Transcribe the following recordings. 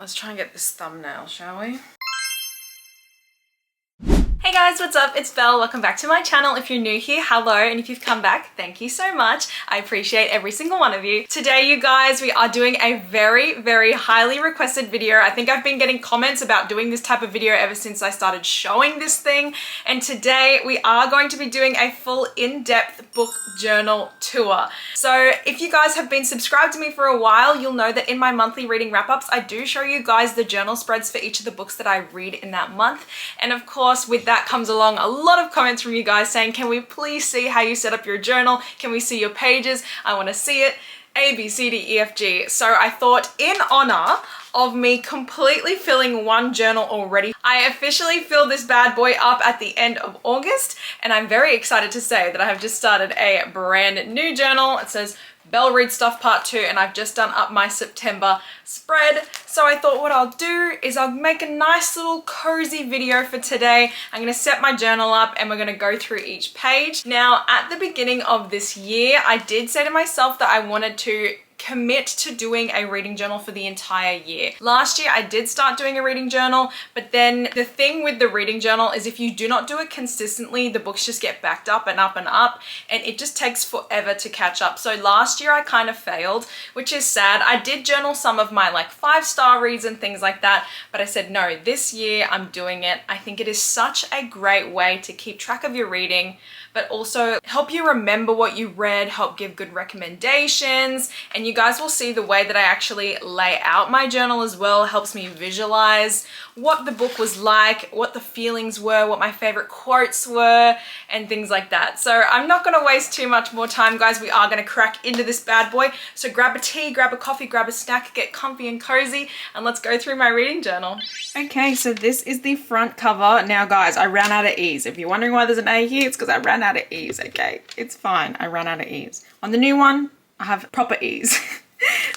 Let's try and get this thumbnail, shall we? Hey guys, what's up? It's Belle. Welcome back to my channel. If you're new here, hello, and if you've come back, thank you so much. I appreciate every single one of you. Today, you guys, we are doing a very highly requested video. I think I've been getting comments about doing this type of video ever since I started showing this thing, and today we are going to be doing a full in-depth book journal tour. So if you guys have been subscribed to me for a while, you'll know that in my monthly reading wrap-ups, I do show you guys the journal spreads for each of the books that I read in that month, and of course, with that comes along a lot of comments from you guys saying, can we please see how you set up your journal? Can we see your pages? I want to see it. A, B, C, D, E, F, G. So I thought, in honor of me completely filling one journal already, I officially filled this bad boy up at the end of August, and I'm very excited to say that I have just started a brand new journal. It says Belle Reads Stuff Part 2, and I've just done up my September spread. So I thought what I'll do is I'll make a nice little cozy video for today. I'm gonna set my journal up and we're gonna go through each page. Now, at the beginning of this year, I did say to myself that I wanted to commit to doing a reading journal for the entire year. Last year I did start doing a reading journal, but then the thing with the reading journal is if you do not do it consistently, the books just get backed up and up and up, and it just takes forever to catch up. So last year I kind of failed, which is sad. I did journal some of my like 5-star reads and things like that, but I said no, this year I'm doing it. I think it is such a great way to keep track of your reading, but also help you remember what you read, help give good recommendations, and you guys will see the way that I actually lay out my journal as well helps me visualize what the book was like, what the feelings were, what my favorite quotes were, and things like that. So I'm not gonna waste too much more time, guys. We are gonna crack into this bad boy. So grab a tea, grab a coffee, grab a snack, get comfy and cozy, and let's go through my reading journal. Okay, so this is the front cover. Now guys, I ran out of E's. If you're wondering why there's an A here, it's because I ran out of E's, okay? It's fine, I ran out of E's. On the new one, I have proper E's.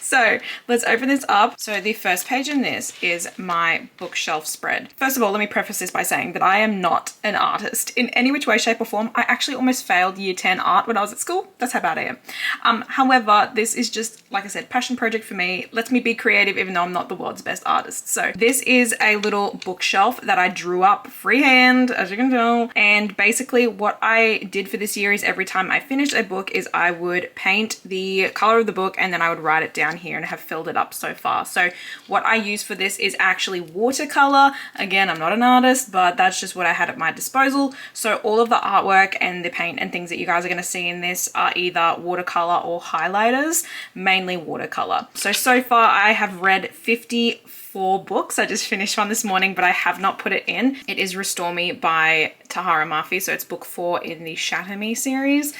So let's open this up. So the first page in this is my bookshelf spread. First of all, let me preface this by saying that I am not an artist in any which way, shape or form. I actually almost failed year 10 art when I was at school. That's how bad I am. However, this is just, like I said, passion project for me. Lets me be creative even though I'm not the world's best artist. So this is a little bookshelf that I drew up freehand, as you can tell. And basically what I did for this year is every time I finished a book is I would paint the color of the book and then I would write it down here, and I have filled it up so far. So what I use for this is actually watercolor. Again, I'm not an artist, but that's just what I had at my disposal. So all of the artwork and the paint and things that you guys are going to see in this are either watercolor or highlighters, mainly watercolor. So far I have read 54 books. I just finished one this morning, but I have not put it in. It is Restore Me by Tahara Mafi, so it's book 4 in the Shatter Me series.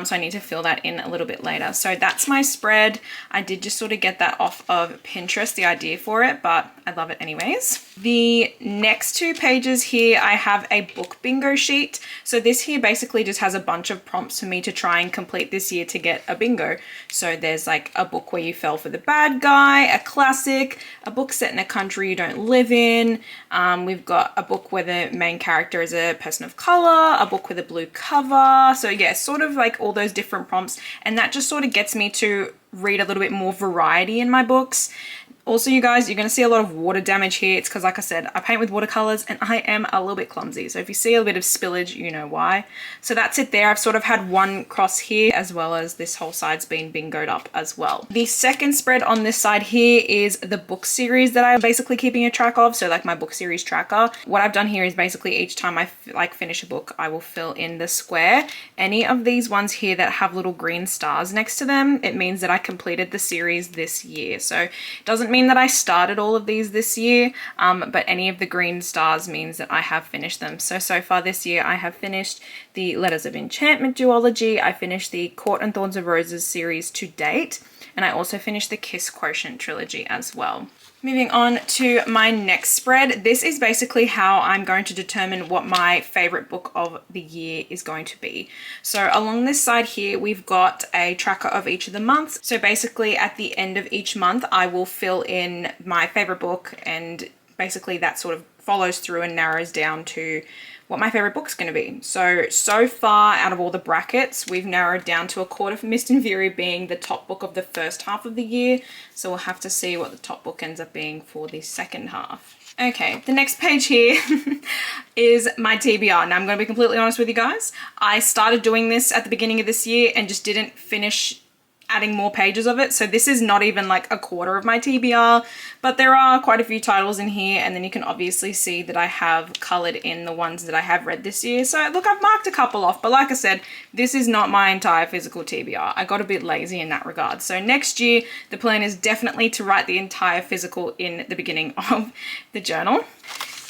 So I need to fill that in a little bit later. So that's my spread. I did just sort of get that off of Pinterest, the idea for it, but I love it anyways. The next 2 pages here, I have a book bingo sheet. So this here basically just has a bunch of prompts for me to try and complete this year to get a bingo. So there's like a book where you fell for the bad guy, a classic, a book set in a country you don't live in. We've got a book where the main character is a person of color, a book with a blue cover. So yeah, sort of like all those different prompts. And that just sort of gets me to read a little bit more variety in my books. Also, you guys, you're going to see a lot of water damage here. It's because, like I said, I paint with watercolors and I am a little bit clumsy. So if you see a bit of spillage, you know why. So that's it there. I've sort of had one cross here as well as this whole side's been bingoed up as well. The second spread on this side here is the book series that I'm basically keeping a track of. So like my book series tracker. What I've done here is basically each time I finish a book, I will fill in the square. Any of these ones here that have little green stars next to them, it means that I completed the series this year. So it doesn't mean that I started all of these this year, but any of the green stars means that I have finished them. So far this year I have finished the Letters of Enchantment duology, I finished the Court and Thorns of Roses series to date, and I also finished the Kiss Quotient trilogy as well. Moving on to my next spread. This is basically how I'm going to determine what my favorite book of the year is going to be. So along this side here, we've got a tracker of each of the months. So basically at the end of each month, I will fill in my favorite book and basically that sort of follows through and narrows down to what my favorite book's going to be. So far out of all the brackets, we've narrowed down to A Court of Mist and Fury being the top book of the first half of the year. So we'll have to see what the top book ends up being for the second half. Okay, the next page here is my TBR. Now I'm going to be completely honest with you guys. I started doing this at the beginning of this year and just didn't finish adding more pages of it. So this is not even like a quarter of my TBR, but there are quite a few titles in here, and then you can obviously see that I have colored in the ones that I have read this year. So look, I've marked a couple off, but like I said, this is not my entire physical TBR. I got a bit lazy in that regard. So next year, the plan is definitely to write the entire physical in the beginning of the journal.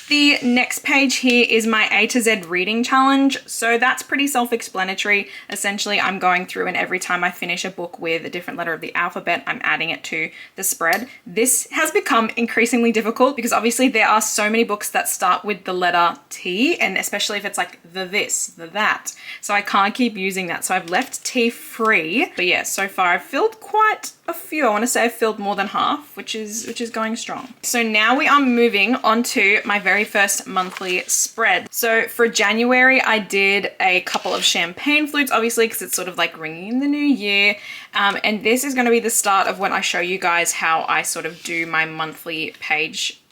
The next page here is my A to Z reading challenge. So that's pretty self-explanatory. Essentially, I'm going through and every time I finish a book with a different letter of the alphabet, I'm adding it to the spread. This has become increasingly difficult because obviously there are so many books that start with the letter T, and especially if it's like the this, the that. So I can't keep using that. So I've left T free. But yeah, so far I've filled quite a few. I want to say I've filled more than half, which is going strong. So now we are moving on to my very first monthly spread. So for January, I did a couple of champagne flutes, obviously, because it's sort of like ringing in the new year. And this is going to be the start of when I show you guys how I sort of do my monthly page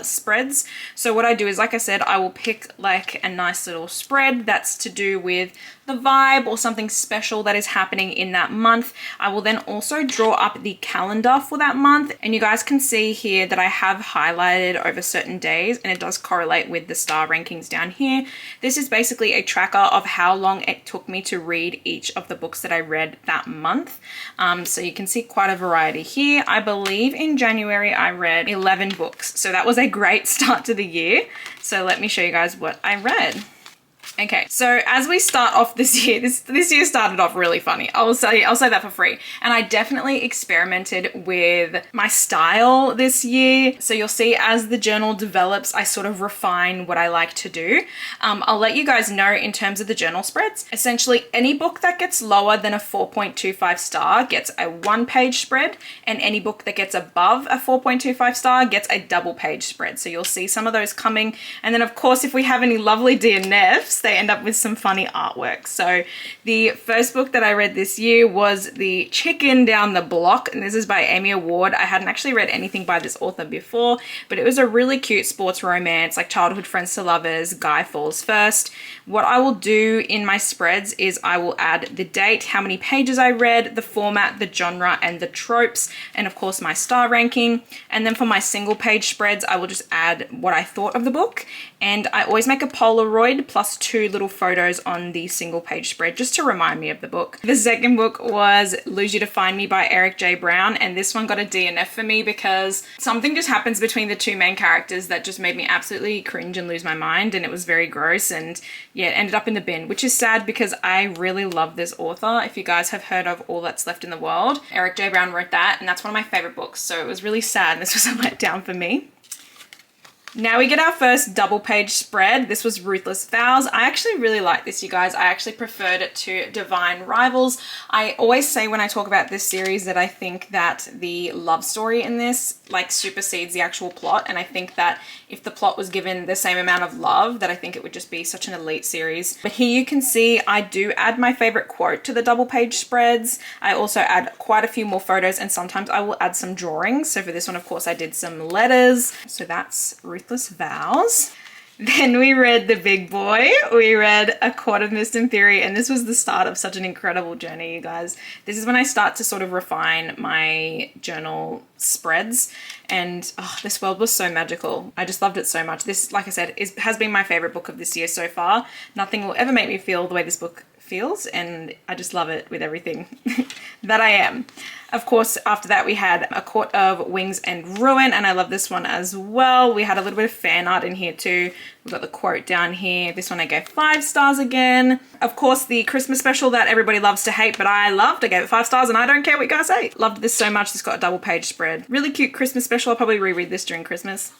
spreads. So what I do is, like I said, I will pick like a nice little spread that's to do with the vibe or something special that is happening in that month. I will then also draw up the calendar for that month, and you guys can see here that I have highlighted over certain days, and it does correlate with the star rankings down here. This is basically a tracker of how long it took me to read each of the books that I read that month. So you can see quite a variety here. I believe in January I read 11 books, so that was a great start to the year. So let me show you guys what I read. Okay, so as we start off this year, this year started off really funny. I'll say that for free. And I definitely experimented with my style this year. So you'll see as the journal develops, I sort of refine what I like to do. I'll let you guys know in terms of the journal spreads. Essentially, any book that gets lower than a 4.25 star gets a 1-page spread, and any book that gets above a 4.25 star gets a double-page spread. So you'll see some of those coming. And then of course, if we have any lovely DNFs, they end up with some funny artwork. So the first book that I read this year was The Chicken Down the Block, and this is by Amy Ward. I hadn't actually read anything by this author before, but it was a really cute sports romance, like childhood friends to lovers, guy falls first. What I will do in my spreads is I will add the date, how many pages I read, the format, the genre, and the tropes, and of course my star ranking. And then for my single page spreads, I will just add what I thought of the book. And I always make a Polaroid plus 2 little photos on the single page spread just to remind me of the book. The second book was Lose You to Find Me by Eric J. Brown, and this one got a DNF for me because something just happens between the two main characters that just made me absolutely cringe and lose my mind, and it was very gross, and yeah, it ended up in the bin, which is sad because I really love this author. If you guys have heard of All That's Left in the World, Eric J. Brown wrote that, and that's one of my favorite books, so it was really sad, and this was a letdown for me. Now we get our first double page spread. This was Ruthless Vows. I actually really like this, you guys. I actually preferred it to Divine Rivals. I always say when I talk about this series that I think that the love story in this like supersedes the actual plot, and I think that if the plot was given the same amount of love, that I think it would just be such an elite series. But here you can see I do add my favorite quote to the double page spreads. I also add quite a few more photos, and sometimes I will add some drawings. So for this one, of course, I did some letters. So that's Ruthless Vows. Then we read The Big Boy. We read A Court of Mist and Fury, and this was the start of such an incredible journey, you guys. This is when I start to sort of refine my journal spreads, and this world was so magical. I just loved it so much. This, like I said, has been my favorite book of this year so far. Nothing will ever make me feel the way this book feels, and I just love it with everything that I am. Of course, after that we had A Court of Wings and Ruin, and I love this one as well. We had a little bit of fan art in here too. We've got the quote down here. This one I gave 5 stars again. Of course, the Christmas special that everybody loves to hate, but I loved. I gave it 5 stars, and I don't care what you guys say. Loved this so much. This got a double page spread. Really cute Christmas special. I'll probably reread this during Christmas.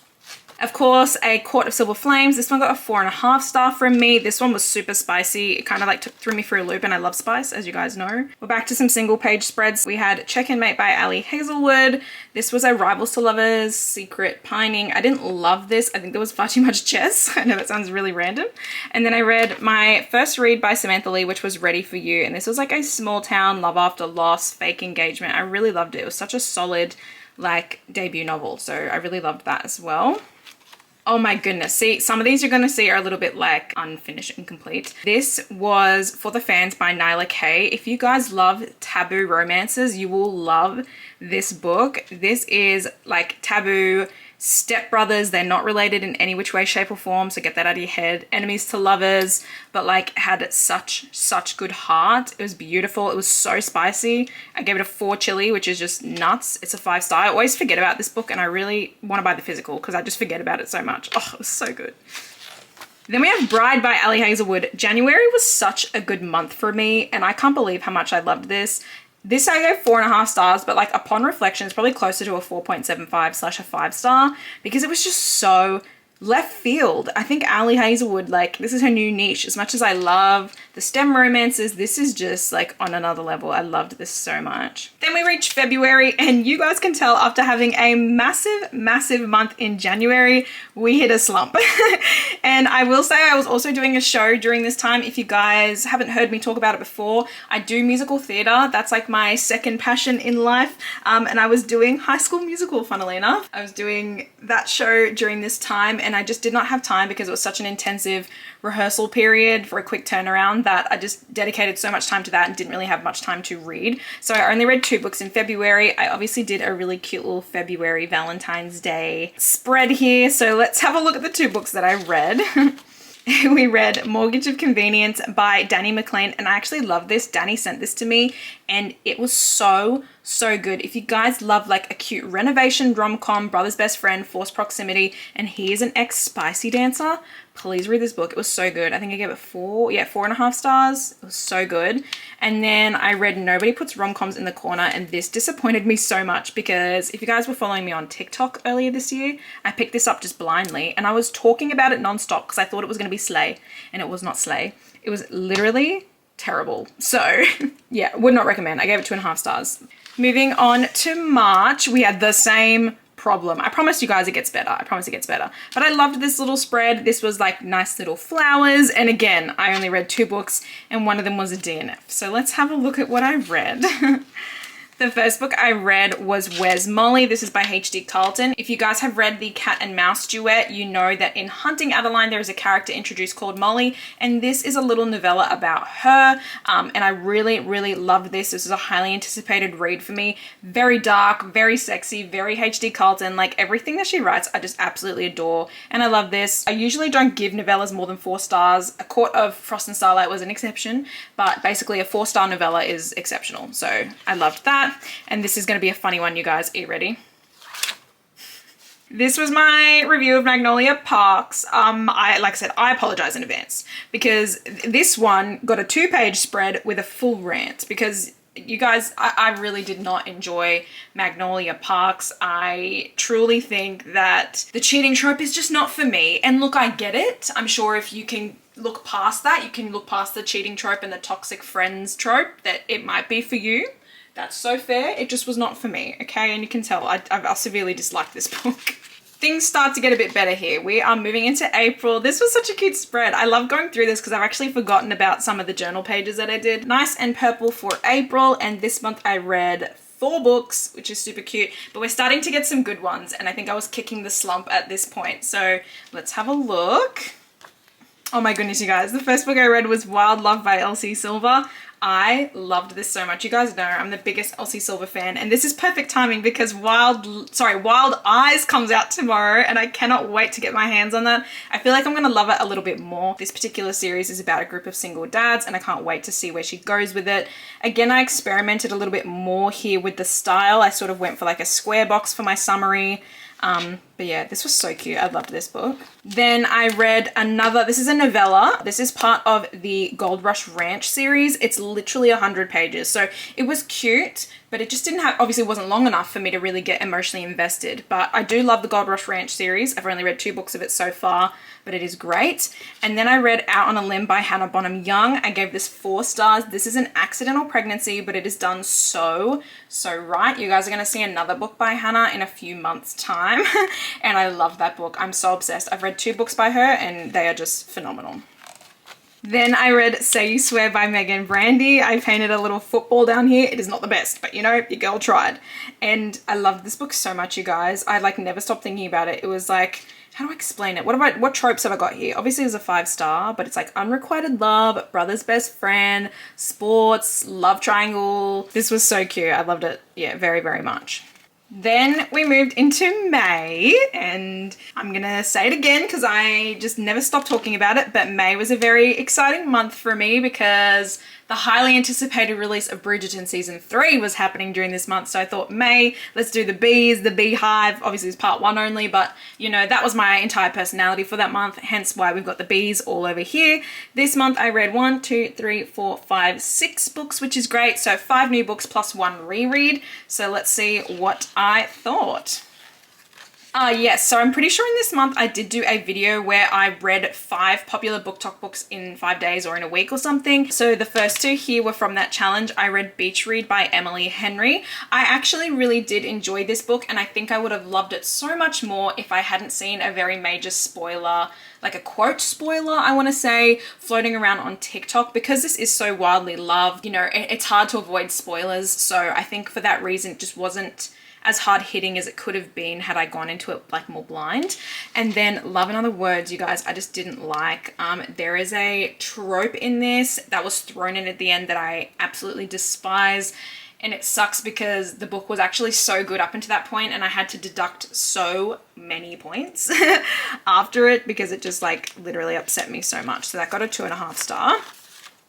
Of course, A Court of Silver Flames. This one got a 4.5 star from me. This one was super spicy. It kind of like threw me for a loop, and I love spice, as you guys know. We're back to some single page spreads. We had Check and Mate by Ali Hazelwood. This was a Rivals to Lovers, Secret Pining. I didn't love this. I think there was far too much chess. I know that sounds really random. And then I read my first read by Samantha Lee, which was Ready for You. And this was like a small town love after loss, fake engagement. I really loved it. It was such a solid like debut novel. So I really loved that as well. Oh my goodness. See, some of these you're going to see are a little bit like unfinished and complete. This was For the Fans by Nyla Kay. If you guys love taboo romances, you will love this book. This is like taboo stepbrothers. They're not related in any which way, shape or form. So get that out of your head. Enemies to lovers, but like had such good heart. It was beautiful. It was so spicy. I gave it a 4 chili, which is just nuts. It's a 5 star. I always forget about this book and I really want to buy the physical because I just forget about it so much. Oh, it was so good. Then we have Bride by Ali Hazelwood. January was such a good month for me and I can't believe how much I loved this. This I gave 4.5 stars, but like upon reflection, it's probably closer to a 4.75 / a 5 star because it was just so left field. I think Ali Hazelwood, like this is her new niche. As much as I love the STEM romances, this is just like on another level. I loved this so much. Then we reached February and you guys can tell after having a massive month in January, we hit a slump. And I will say I was also doing a show during this time. If you guys haven't heard me talk about it before, I do musical theater. That's like my second passion in life. And I was doing High School Musical, funnily enough. I was doing that show during this time and I just did not have time because it was such an intensive rehearsal period for a quick turnaround that I just dedicated so much time to that and didn't really have much time to read. So I only read 2 books in February. I obviously did a really cute little February Valentine's Day spread here. So let's have a look at the 2 books that I read. We read Mortgage of Convenience by Danny McLean and I actually love this. Danny sent this to me and it was so good. If you guys love like a cute renovation rom-com, brother's best friend, forced proximity, and he is an ex-spicy dancer, please read this book. It was so good. I think I gave it 4.5 stars. It was so good. And then I read Nobody Puts Rom-Coms in the Corner and this disappointed me so much because if you guys were following me on TikTok earlier this year, I picked this up just blindly and I was talking about it nonstop because I thought it was going to be slay and it was not slay. It was literally terrible. So yeah, would not recommend. I gave it 2.5 stars. Moving on to March, we had the same problem. I promise you guys it gets better. I promise it gets better. But I loved this little spread. This was like nice little flowers. And again, I only read 2 books and one of them was a DNF. So let's have a look at what I read. The first book I read was Where's Molly? This is by H.D. Carlton. If you guys have read the Cat and Mouse duet, you know that in Hunting Adeline, there is a character introduced called Molly, and this is a little novella about her, and I really loved this. This was a highly anticipated read for me. Very dark, very sexy, very H.D. Carlton. Like everything that she writes, I just absolutely adore, and I love this. I usually don't give novellas more than 4 stars. A Court of Frost and Starlight was an exception, but basically a 4-star novella is exceptional, so I loved that. And this is going to be a funny one, you guys. Are you ready? This was my review of Magnolia Parks. Like I said, I apologize in advance because this one got a 2-page spread with a full rant because you guys, I really did not enjoy Magnolia Parks. I truly think that the cheating trope is just not for me. And look, I get it. I'm sure if you can look past that, you can look past the cheating trope and the toxic friends trope, that it might be for you. That's so fair. It just was not for me, okay? And you can tell I severely dislike this book. Things start to get a bit better here. We are moving into April. This was such a cute spread. I love going through this because I've actually forgotten about some of the journal pages that I did. Nice and purple for April. And this month I read 4 books, which is super cute. But we're starting to get some good ones. And I think I was kicking the slump at this point. So let's have a look. Oh my goodness, you guys. The first book I read was Wild Love by Elsie Silver. I loved this so much. You guys know I'm the biggest Elsie Silver fan, and this is perfect timing because Wild Eyes comes out tomorrow and I cannot wait to get my hands on that. I feel like I'm gonna love it a little bit more. This particular series is about a group of single dads and I can't wait to see where she goes with it. Again, I experimented a little bit more here with the style. I sort of went for like a square box for my summary. But yeah, this was so cute. I loved this book. Then I read another, this is a novella. This is part of the Gold Rush Ranch series. It's literally 100 pages. So it was cute, but it just didn't have, obviously it wasn't long enough for me to really get emotionally invested. But I do love the Gold Rush Ranch series. I've only read 2 books of it so far, but it is great. And then I read Out on a Limb by Hannah Bonham Young. I gave this 4 stars. This is an accidental pregnancy, but it is done so right. You guys are going to see another book by Hannah in a few months' time. And I love that book. I'm so obsessed. I've read 2 books by her and they are just phenomenal. Then I read Say You Swear by Megan Brandy. I painted a little football down here. It is not the best, but you know, your girl tried. And I loved this book so much, you guys. I like never stopped thinking about it. It was like, how do I explain it? What tropes have I got here? Obviously it was a 5-star, but it's like unrequited love, brother's best friend, sports, love triangle. This was so cute. I loved it. Yeah, very, very much. Then we moved into May, and I'm gonna say it again because I just never stopped talking about it, but May was a very exciting month for me because the highly anticipated release of Bridgerton season 3 was happening during this month. So I thought, May, let's do the bees, the beehive. Obviously it's part 1 only, but you know, that was my entire personality for that month. Hence why we've got the bees all over here. This month I read 1, 2, 3, 4, 5, 6 books, which is great. So 5 new books plus 1 reread. So let's see what I thought. Yes, so I'm pretty sure in this month I did do a video where I read 5 popular book talk books in 5 days or in a week or something. So the first 2 here were from that challenge. I read Beach Read by Emily Henry. I actually really did enjoy this book, and I think I would have loved it so much more if I hadn't seen a very major spoiler, like a quote spoiler, I want to say, floating around on TikTok. Because this is so widely loved, you know, it's hard to avoid spoilers. So I think for that reason it just wasn't as hard hitting as it could have been had I gone into it like more blind. And then Love in Other Words, you guys, I just didn't like. There is a trope in this that was thrown in at the end that I absolutely despise. And it sucks because the book was actually so good up until that point, and I had to deduct so many points after it because it just like literally upset me so much. So that got a 2.5 star.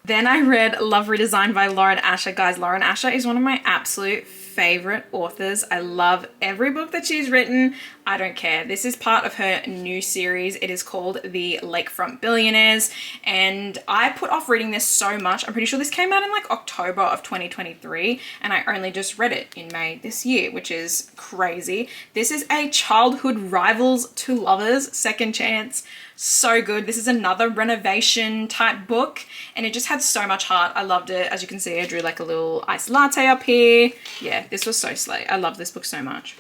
Then I read Love Redesigned by Lauren Asher. Guys, Lauren Asher is one of my absolute favorite authors. I love every book that she's written. I don't care. This is part of her new series. It is called The Lakefront Billionaires, and I put off reading this so much. I'm pretty sure this came out in like October of 2023, and I only just read it in May this year, which is crazy. This is a childhood rivals to lovers second chance. So good. This is another renovation type book, and it just had so much heart. I loved it. As you can see, I drew like a little iced latte up here. Yeah, this was so slay. I love this book so much.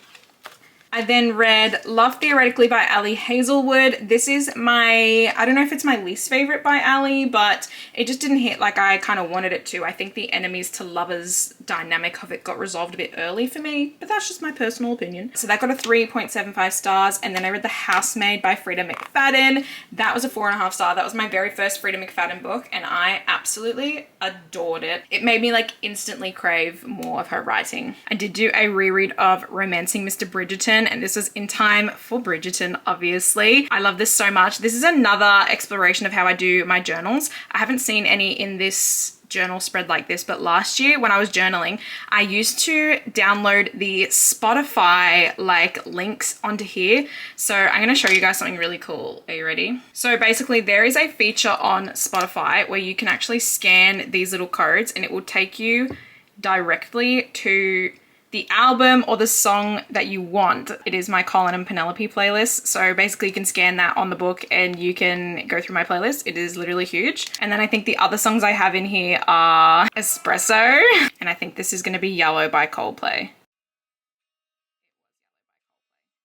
I then read Love Theoretically by Ali Hazelwood. This is my, I don't know if it's my least favorite by Ali, but it just didn't hit like I kind of wanted it to. I think the enemies to lovers dynamic of it got resolved a bit early for me, but that's just my personal opinion. So that got a 3.75 stars. And then I read The Housemaid by Frida McFadden. That was a 4.5 star. That was my very first Frida McFadden book, and I absolutely adored it. It made me like instantly crave more of her writing. I did do a reread of Romancing Mr. Bridgerton, and this was in time for Bridgerton, obviously. I love this so much. This is another exploration of how I do my journals. I haven't seen any in this journal spread like this, but last year when I was journaling, I used to download the Spotify like links onto here. So I'm going to show you guys something really cool. Are you ready? So basically there is a feature on Spotify where you can actually scan these little codes, and it will take you directly to the album or the song that you want. It is my Colin and Penelope playlist. So basically you can scan that on the book and you can go through my playlist. It is literally huge. And then I think the other songs I have in here are Espresso, and I think this is going to be Yellow by Coldplay.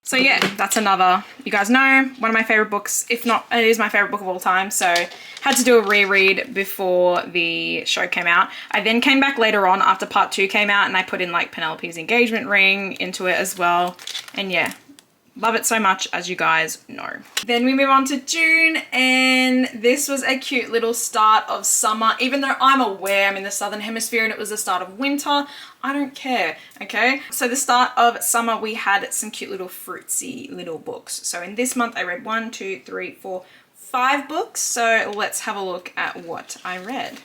So yeah, that's another, you guys know, one of my favorite books. If not, it is my favorite book of all time. So had to do a reread before the show came out. I then came back later on after part 2 came out, and I put in like Penelope's engagement ring into it as well. And yeah, love it so much, as you guys know. Then we move on to June, and this was a cute little start of summer. Even though I'm aware I'm in the southern hemisphere and it was the start of winter, I don't care, okay? So the start of summer, we had some cute little fruitsy little books. So in this month, I read 1, 2, 3, 4, 5 books. So let's have a look at what I read.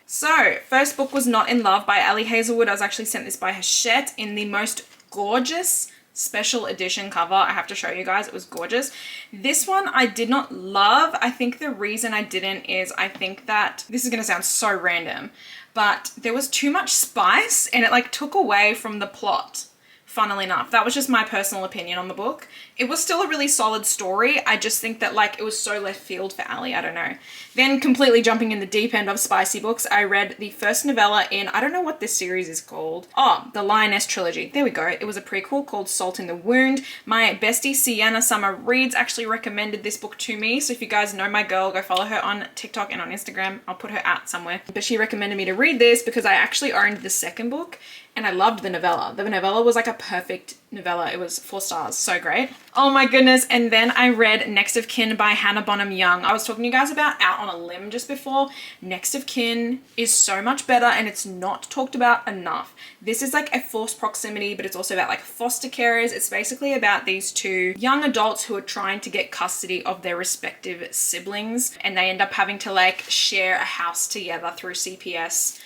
So first book was Not in Love by Ali Hazelwood. I was actually sent this by Hachette in the most gorgeous special edition cover. I have to show you guys. It was gorgeous. This one I did not love. I think the reason I didn't is I think that this is going to sound so random, but there was too much spice and it like took away from the plot. Funnily enough, that was just my personal opinion on the book. It was still a really solid story. I just think that like it was so left field for Ali. I don't know. Then completely jumping in the deep end of spicy books, I read the first novella in, I don't know what this series is called. Oh, the Lioness trilogy. There we go. It was a prequel called Salt in the Wound. My bestie Sienna Summer Reads actually recommended this book to me. So if you guys know my girl, go follow her on TikTok and on Instagram. I'll put her out somewhere. But she recommended me to read this because I actually owned the second book and I loved the novella. The novella was like a perfect novella. It was 4 stars. So great. Oh my goodness. And then I read Next of Kin by Hannah Bonham Young. I was talking to you guys about Out on a Limb just before. Next of Kin is so much better and it's not talked about enough. This is like a forced proximity, but it's also about like foster carers. It's basically about these two young adults who are trying to get custody of their respective siblings, and they end up having to like share a house together through CPS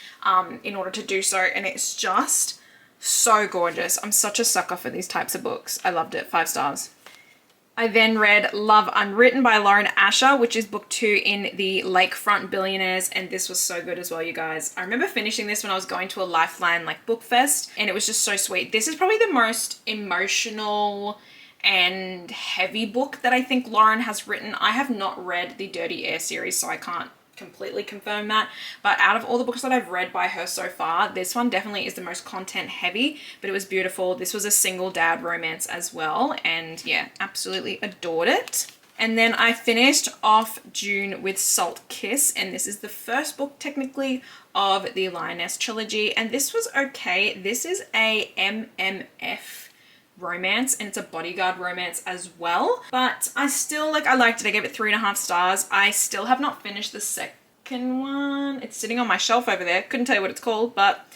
in order to do so. And it's just so gorgeous. I'm such a sucker for these types of books. I loved it. 5 stars. I then read Love Unwritten by Lauren Asher, which is book 2 in the Lakefront Billionaires, and this was so good as well, you guys. I remember finishing this when I was going to a Lifeline like book fest, and it was just so sweet. This is probably the most emotional and heavy book that I think Lauren has written. I have not read the Dirty Air series, so I can't completely confirm that, but out of all the books that I've read by her so far, this one definitely is the most content heavy, but it was beautiful. This was a single dad romance as well, and yeah, absolutely adored it. And then I finished off June with Salt Kiss, and this is the first book technically of the Lioness trilogy, and this was okay. This is a MMF romance, and it's a bodyguard romance as well, but I still I liked it. I gave it 3.5 stars. I still have not finished the second one. It's sitting on my shelf over there. Couldn't tell you what it's called, but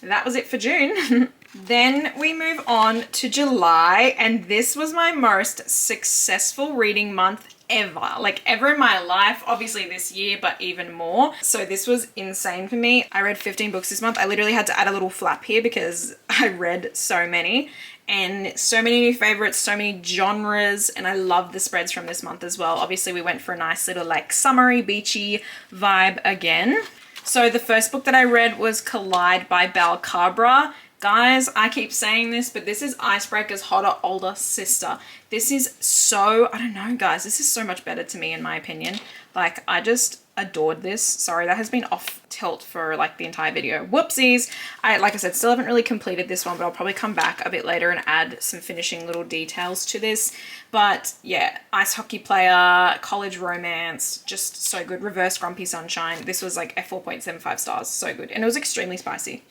that was it for June. Then we move on to July, and this was my most successful reading month ever, like ever in my life. Obviously this year, but even more. So this was insane for me. I read 15 books this month. I literally had to add a little flap here because I read so many. And so many new favorites, so many genres, and I love the spreads from this month as well. Obviously we went for a nice little like summery, beachy vibe again. So the first book that I read was Collide by Bal Cabra. Guys, I keep saying this, but this is Icebreaker's hotter, older sister. This is so, I don't know guys, this is so much better to me in my opinion. Like, I just adored this. Sorry, that has been off tilt for like the entire video. Whoopsies. Like I said, still haven't really completed this one, but I'll probably come back a bit later and add some finishing little details to this. But yeah, ice hockey player, college romance, just so good. Reverse Grumpy Sunshine. This was like a 4.75 stars. So good. And it was extremely spicy.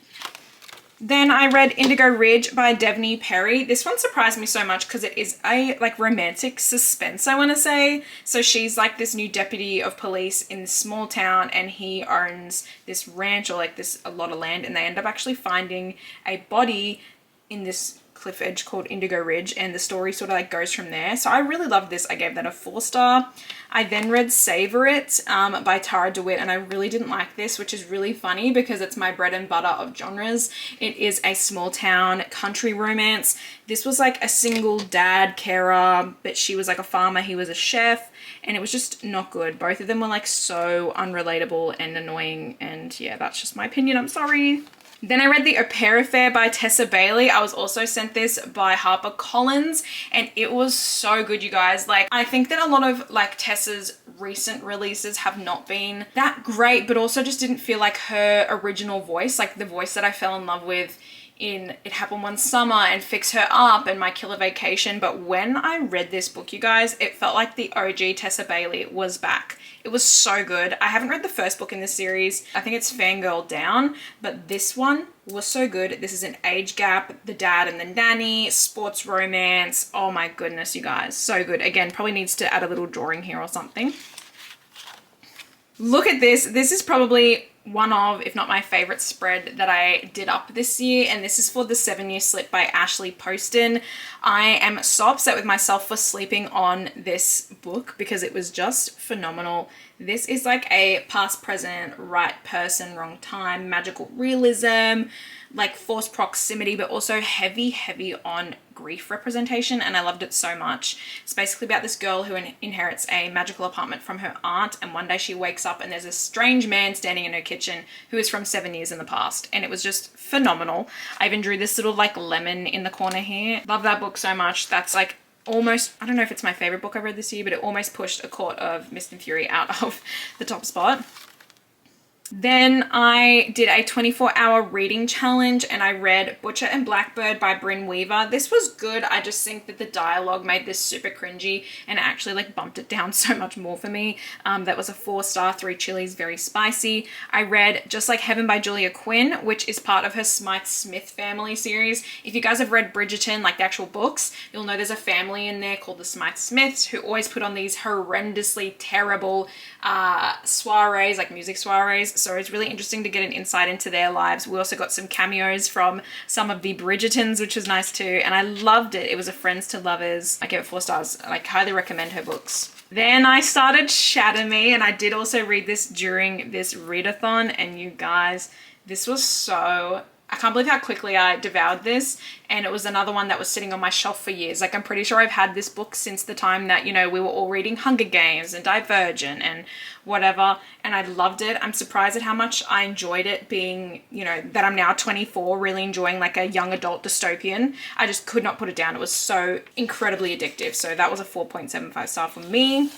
Then I read Indigo Ridge by Devney Perry. This one surprised me so much because it is a like romantic suspense, I want to say. So she's like this new deputy of police in this small town, and he owns this ranch or like a lot of land, and they end up actually finding a body in this cliff edge called Indigo Ridge, and the story sort of like goes from there. So I really loved this. I gave that a 4 star. I then read Savor It by Tara DeWitt, and I really didn't like this, which is really funny because it's my bread and butter of genres. It is a small town country romance. This was like a single dad carer, but she was like a farmer, he was a chef, and it was just not good. Both of them were like so unrelatable and annoying, and yeah, that's just my opinion. I'm sorry. Then I read The Au Pair Affair by Tessa Bailey. I was also sent this by HarperCollins, and it was so good, you guys. Like, I think that a lot of like Tessa's recent releases have not been that great, but also just didn't feel like her original voice, like the voice that I fell in love with in It Happened One Summer and Fix Her Up and My Killer Vacation. But when I read this book, you guys, it felt like the OG Tessa Bailey was back. It was so good. I haven't read the first book in this series. I think it's Fangirl Down, but this one was so good. This is an age gap, the dad and the nanny, sports romance. Oh my goodness, you guys, so good. Again, probably needs to add a little drawing here or something. Look at this. This is probably one of, if not my favorite spread that I did up this year, and this is for The 7-Year Slip by Ashley Poston. I am so upset with myself for sleeping on this book because it was just phenomenal. This is like a past, present, right person, wrong time, magical realism, like forced proximity, but also heavy on grief representation, and I loved it so much. It's basically about this girl who inherits a magical apartment from her aunt, and one day she wakes up and there's a strange man standing in her kitchen who is from 7 years in the past, and it was just phenomenal. I even drew this little like lemon in the corner here. Love that book so much. That's like almost, I don't know if it's my favorite book I read this year, but it almost pushed A Court of Mist and Fury out of the top spot. Then I did a 24-hour reading challenge and I read Butcher and Blackbird by Brynn Weaver. This was good. I just think that the dialogue made this super cringy and it actually like bumped it down so much more for me. That was a 4-star, 3 chilies, very spicy. I read Just Like Heaven by Julia Quinn, which is part of her Smythe Smith family series. If you guys have read Bridgerton, like the actual books, you'll know there's a family in there called the Smythe Smiths who always put on these horrendously terrible soirees, like music soirees. So it's really interesting to get an insight into their lives. We also got some cameos from some of the Bridgertons, which was nice too. And I loved it. It was a friends to lovers. I gave it 4 stars. I like highly recommend her books. Then I started Shatter Me, and I did also read this during this readathon. And you guys, this was so, I can't believe how quickly I devoured this. And it was another one that was sitting on my shelf for years. Like I'm pretty sure I've had this book since the time that, you know, we were all reading Hunger Games and Divergent and whatever. And I loved it. I'm surprised at how much I enjoyed it being, you know, that I'm now 24, really enjoying like a young adult dystopian. I just could not put it down. It was so incredibly addictive. So that was a 4.75 star for me.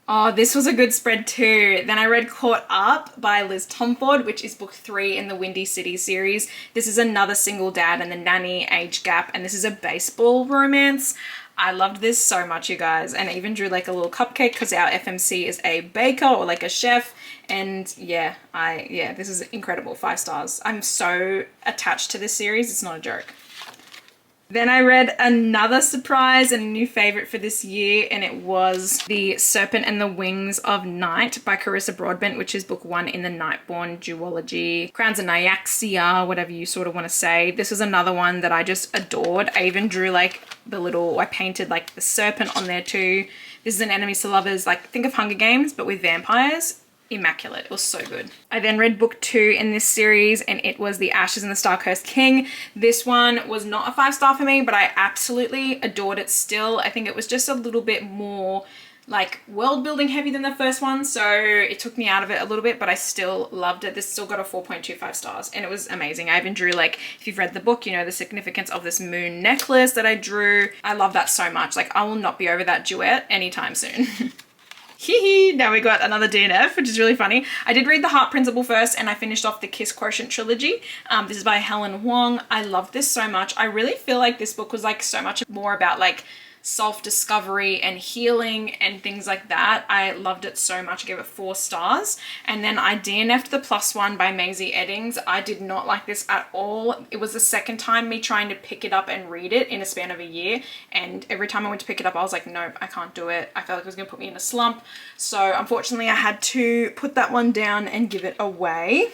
Oh, this was a good spread too. Then I read Caught Up by Liz Tomford, which is book 3 in the Windy City series. This is another single dad and the nanny age gap, and this is a baseball romance. I loved this so much, you guys, and I even drew like a little cupcake because our FMC is a baker or like a chef. And yeah, this is incredible. 5 stars. I'm so attached to this series. It's not a joke. Then I read another surprise and a new favorite for this year, and it was The Serpent and the Wings of Night by Carissa Broadbent, which is book 1 in the Nightborn duology. Crowns of Nyaxia, whatever you sort of want to say. This was another one that I just adored. I even drew like I painted like the serpent on there too. This is an enemies to lovers, like think of Hunger Games, but with vampires. Immaculate. It was so good. I then read book 2 in this series, and it was The Ashes and the Star-Cursed King. This one was not a 5-star for me, but I absolutely adored it still. I think it was just a little bit more like world building heavy than the first one, so it took me out of it a little bit, but I still loved it. This still got a 4.25 stars and it was amazing. I even drew, like, if you've read the book, you know the significance of this moon necklace that I drew. I love that so much. Like, I will not be over that duet anytime soon. Hee. Now we got another DNF, which is really funny. I did read The Heart Principle first, and I finished off the Kiss Quotient trilogy. This is by Helen Wong. I love this so much. I really feel like this book was like so much more about like self-discovery and healing and things like that. I loved it so much. I gave it 4 stars. And then I DNF'd the +1 by Maisie Eddings. I did not like this at all. It was the second time me trying to pick it up and read it in a span of a year. And every time I went to pick it up, I was like, nope, I can't do it. I felt like it was going to put me in a slump. So unfortunately, I had to put that one down and give it away.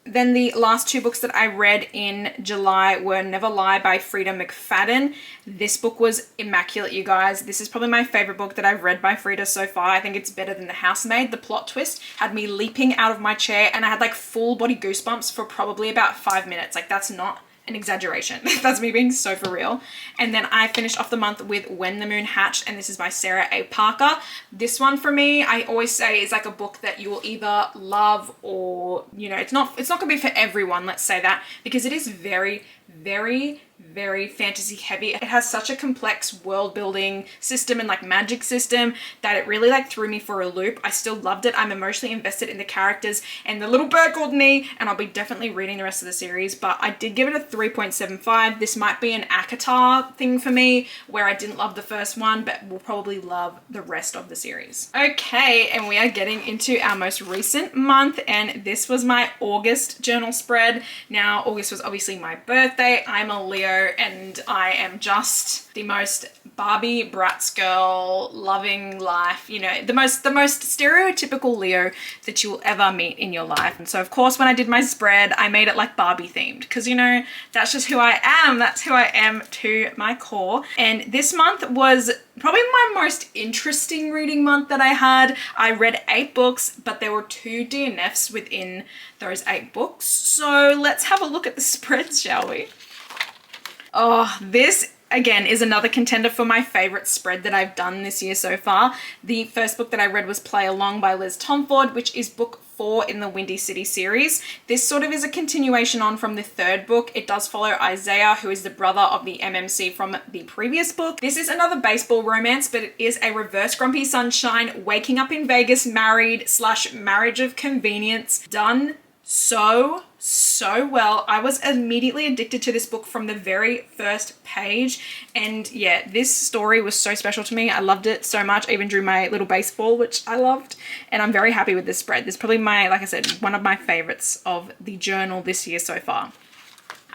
Then the last 2 books that I read in July were Never Lie by Frida McFadden. This book was immaculate, you guys. This is probably my favorite book that I've read by Frida so far. I think it's better than The Housemaid. The plot twist had me leaping out of my chair, and I had like full body goosebumps for probably about 5 minutes. Like, that's not an exaggeration. That's me being so for real. And then I finished off the month with When the Moon Hatched, and this is by Sarah A. Parker. This one for me, I always say, is like a book that you will either love or, you know, it's not gonna be for everyone, let's say that, because it is very, very, very fantasy heavy. It has such a complex world building system and like magic system that it really like threw me for a loop. I still loved it. I'm emotionally invested in the characters and the little bird called me, and I'll be definitely reading the rest of the series, but I did give it a 3.75. This might be an ACOTAR thing for me where I didn't love the first one, but will probably love the rest of the series. Okay, and we are getting into our most recent month, and this was my August journal spread. Now, August was obviously my birthday. I'm a Leo, and I am just the most Barbie Bratz girl, loving life, you know, the most stereotypical Leo that you will ever meet in your life. And so of course when I did my spread, I made it like Barbie themed, because you know, that's just who I am. That's who I am to my core. And this month was probably my most interesting reading month that I had. I read 8 books, but there were 2 DNFs within those 8 books. So let's have a look at the spreads, shall we? Oh, this again is another contender for my favorite spread that I've done this year so far. The first book that I read was Play Along by Liz Tomford, which is book 4 in the Windy City series. This sort of is a continuation on from the third book. It does follow Isaiah, who is the brother of the MMC from the previous book. This is another baseball romance, but it is a reverse Grumpy Sunshine, waking up in Vegas, married / marriage of convenience, done so well. I was immediately addicted to this book from the very first page, and yeah, this story was so special to me. I loved it so much. I even drew my little baseball, which I loved, and I'm very happy with this spread. This is probably like I said, one of my favorites of the journal this year so far.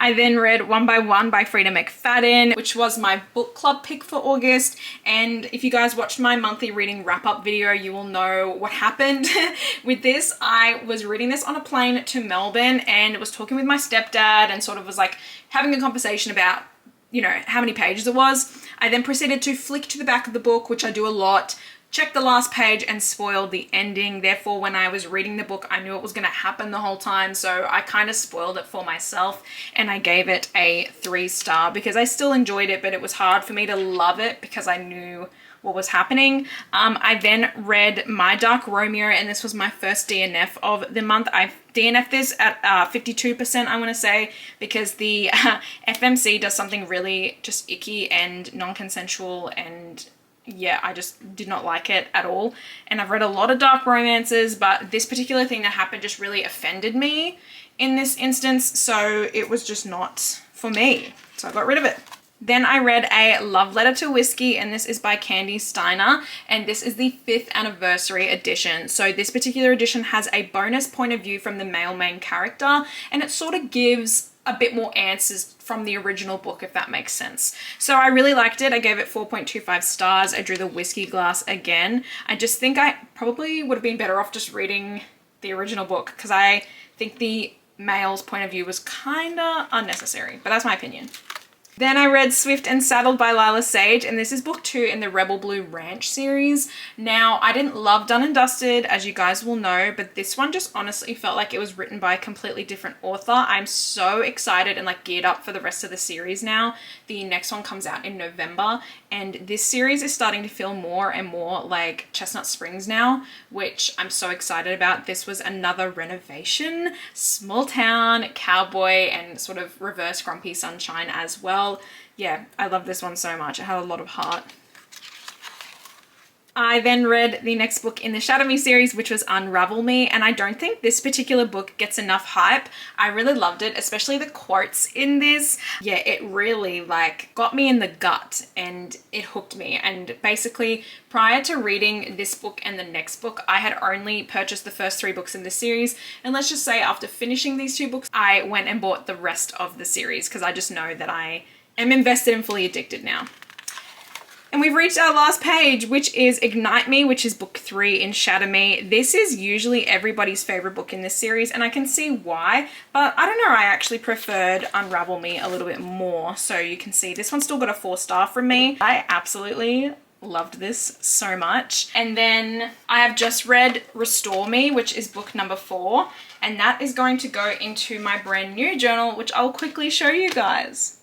I then read One by One by Frida McFadden, which was my book club pick for August. And if you guys watched my monthly reading wrap-up video, you will know what happened with this. I was reading this on a plane to Melbourne and was talking with my stepdad and sort of was like having a conversation about, you know, how many pages it was. I then proceeded to flick to the back of the book, which I do a lot, checked the last page and spoiled the ending. Therefore, when I was reading the book, I knew it was going to happen the whole time. So I kind of spoiled it for myself and I gave it a 3-star because I still enjoyed it, but it was hard for me to love it because I knew what was happening. I then read My Dark Romeo, and this was my first DNF of the month. I've DNF'd this at 52%, I want to say, because the FMC does something really just icky and non-consensual, and yeah, I just did not like it at all. And I've read a lot of dark romances, but this particular thing that happened just really offended me in this instance, so it was just not for me. So I got rid of it. Then I read A Love Letter to Whiskey, and this is by Candy Steiner, and this is the 5th anniversary edition. So this particular edition has a bonus point of view from the male main character, and it sort of gives a bit more answers from the original book, if that makes sense. So I really liked it. I gave it 4.25 stars. I drew the whiskey glass again. I just think I probably would have been better off just reading the original book because I think the male's point of view was kind of unnecessary, but that's my opinion. Then I read Swift and Saddled by Lila Sage, and this is book 2 in the Rebel Blue Ranch series. Now, I didn't love Done and Dusted, as you guys will know, but this one just honestly felt like it was written by a completely different author. I'm so excited and like geared up for the rest of the series now. The next one comes out in November, and this series is starting to feel more and more like Chestnut Springs now, which I'm so excited about. This was another renovation, small town, cowboy, and sort of reverse Grumpy Sunshine as well. Yeah, I love this one so much. It had a lot of heart. I then read the next book in the Shadow Me series, which was Unravel Me, and I don't think this particular book gets enough hype. I really loved it, especially the quotes in this. Yeah, it really like got me in the gut and it hooked me. And basically, prior to reading this book and the next book, I had only purchased the first 3 books in the series. And let's just say after finishing these 2 books, I went and bought the rest of the series because I just know that I am invested and fully addicted now. And we've reached our last page, which is Ignite Me, which is book 3 in Shatter Me. This is usually everybody's favorite book in this series, and I can see why, but I don't know, I actually preferred Unravel Me a little bit more. So you can see this one still got a 4-star from me. I absolutely loved this so much. And then I have just read Restore Me, which is book number 4, and that is going to go into my brand new journal, which I'll quickly show you guys.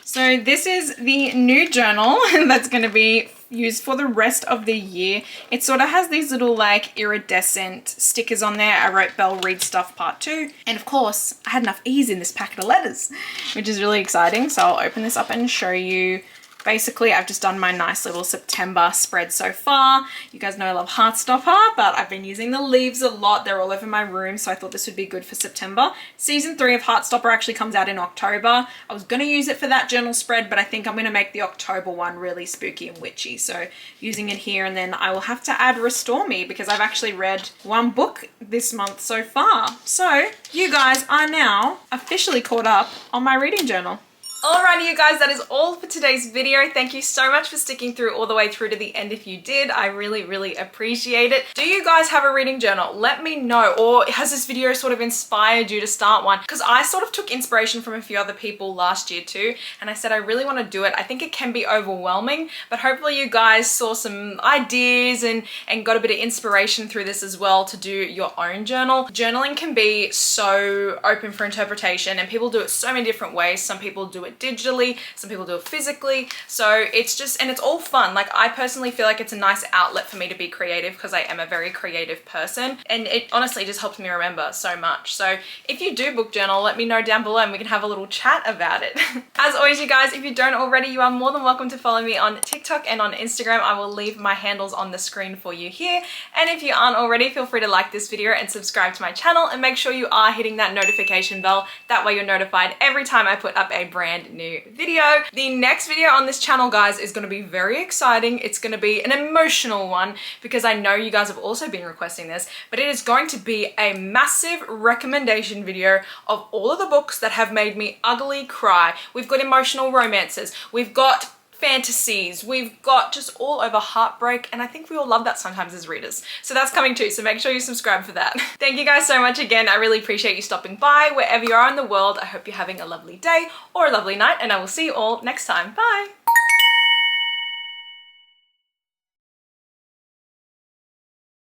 So this is the new journal that's going to be used for the rest of the year. It sort of has these little like iridescent stickers on there. I wrote Belle Read Stuff Part 2. And of course, I had enough E's in this packet of letters, which is really exciting. So I'll open this up and show you. Basically, I've just done my nice little September spread so far. You guys know I love Heartstopper, but I've been using the leaves a lot. They're all over my room, so I thought this would be good for September. Season 3 of Heartstopper actually comes out in October. I was going to use it for that journal spread, but I think I'm going to make the October one really spooky and witchy. So using it here, and then I will have to add Restore Me because I've actually read 1 book this month so far. So you guys are now officially caught up on my reading journal. Alrighty, you guys, that is all for today's video. Thank you so much for sticking through all the way through to the end. If you did, I really appreciate it. Do you guys have a reading journal? Let me know. Or has this video sort of inspired you to start one? Because I sort of took inspiration from a few other people last year too, and I said I really want to do it. I think it can be overwhelming, but hopefully you guys saw some ideas and got a bit of inspiration through this as well to do your own journal. Journaling can be so open for interpretation, and people do it so many different ways. Some people do it it digitally, some people do it physically. So it's just, and it's all fun. Like I personally feel like it's a nice outlet for me to be creative because I am a very creative person, and it honestly just helps me remember so much. So if you do book journal, let me know down below and we can have a little chat about it. As always, you guys, if you don't already, you are more than welcome to follow me on TikTok and on Instagram. I will leave my handles on the screen for you here. And if you aren't already, feel free to like this video and subscribe to my channel, and make sure you are hitting that notification bell. That way you're notified every time I put up a brand new video. The next video on this channel, guys, is going to be very exciting. It's going to be an emotional one because I know you guys have also been requesting this, but it is going to be a massive recommendation video of all of the books that have made me ugly cry. We've got emotional romances, we've got fantasies, we've got just all over heartbreak, and I think we all love that sometimes as readers. So that's coming too, so make sure you subscribe for that. Thank you guys so much again. I really appreciate you stopping by wherever you are in the world. I hope you're having a lovely day or a lovely night, and I will see you all next time. Bye!